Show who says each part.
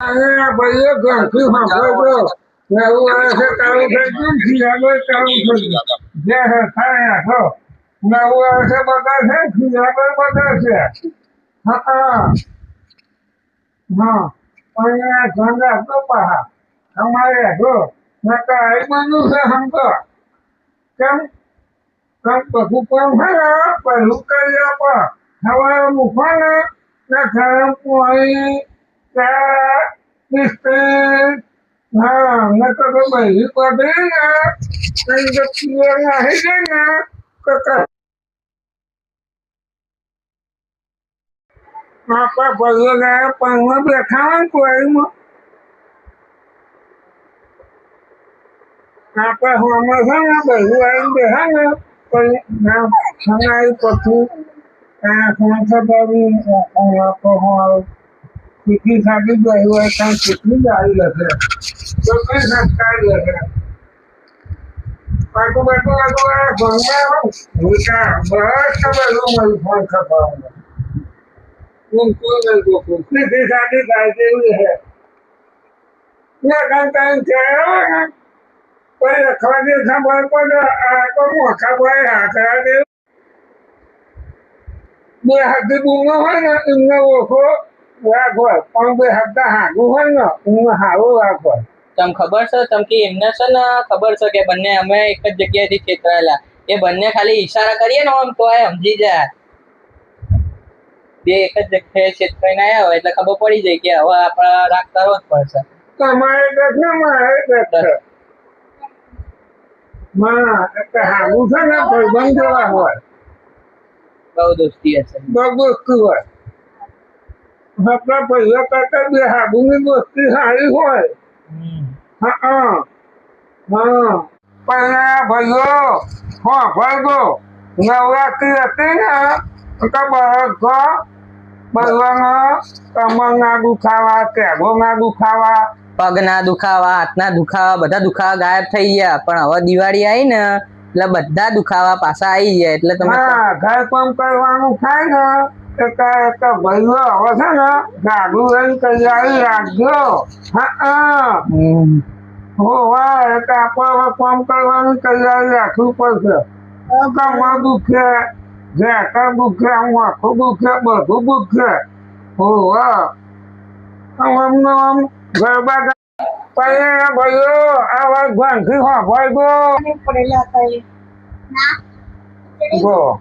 Speaker 1: અને ભાઈ ઘરથી સાંભળજો એવું વર્ષે ચાલુ થઈ ગયું ખીરાબે ચાલુ થઈ ગયું જે થાય છો નવું વર્ષે બદલશે ખીરાબે બદલશે હા હા અહીંયા ધન રાખજો પહા તમારે જો નકા એ બન્યું છે સમજો કેમ કેમ બધું કામ છે ને પહેલું કરી આપો હવે મૂકવાને ને ગરમ પાણી ચા બિસ્કિટ हाँ मैं तो बही पड़े ना कहीं जब पिए ना है ना तो आपका बही गया पंग बैठा है कोई में आपका हम है ना बही आई बैठा ना कोई ना हमारी पति कौन सा बाबू आपको हमारे कितनी शादी बही हुई कहीं कितनी गाड़ी लगे तो कई संस्कार लगे Aku betul aku bangga bukan bahasa baru mau phone khapa उनको नहीं को किसी शादी करते हुए है ये कंटेंट क्या कोई रखवाली खबर पर को खबर आता है ये हद दूंगा है ना इनने वो को રાખો પણ બે હપ્તા હાગું હોય ને હું હારું રાખો
Speaker 2: તમ ખબર છે તમ કે એમને છે ને ખબર છે કે બંને અમે એક જ જગ્યાએથી છેતરાયેલા એ બંને ખાલી ઈશારા કરીએ ને આમ તો આ સમજી જાય બે એક જ જગ્યાએ છેતરાઈને આવ્યા હોય એટલે ખબર પડી જાય કે હવે આપણે રાગ કરવો જ પડશે
Speaker 1: તમારે દેખ ને મારે દેખ માં એટલે હાગું છે ને ભાઈબંધ જેવા હોય
Speaker 2: બહુ દોસ્તી હશે
Speaker 1: બહુ દોસ્તી હોય આપણા ભાઈઓ કરતા બે હાગુની દોસ્તી સારી હોય હા હા પણ ભાઈઓ હા ભાઈઓ નવરાત્રી હતી ને તો બધાના કમરના દુખાવા ટેગોના દુખાવા
Speaker 2: પગના દુખાવા હાથના દુખાવા બધા દુખાવા ગાયબ થઈ ગયા પણ હવે દિવાળી આવી ને એટલે બધા દુખાવા પાછા આવી ગયા એટલે તમે
Speaker 1: હા ઘર કામ કરવાનું થાય ને એટલે ભાઈઓ હવે છે ને ગાડું લઈને તૈયારી રાખજો હા હોવા એટલે આપણે કામ કરવાની તૈયારી રાખવી પડશે કમર દુખે ઘેટા દુખે આખું દુખે બધું દુખે હોવા અમને આમ ગરબા પણ ભાઈઓ આ વાત ઘણથી સાંભળજો
Speaker 3: પડેલા હતા એ
Speaker 1: ગો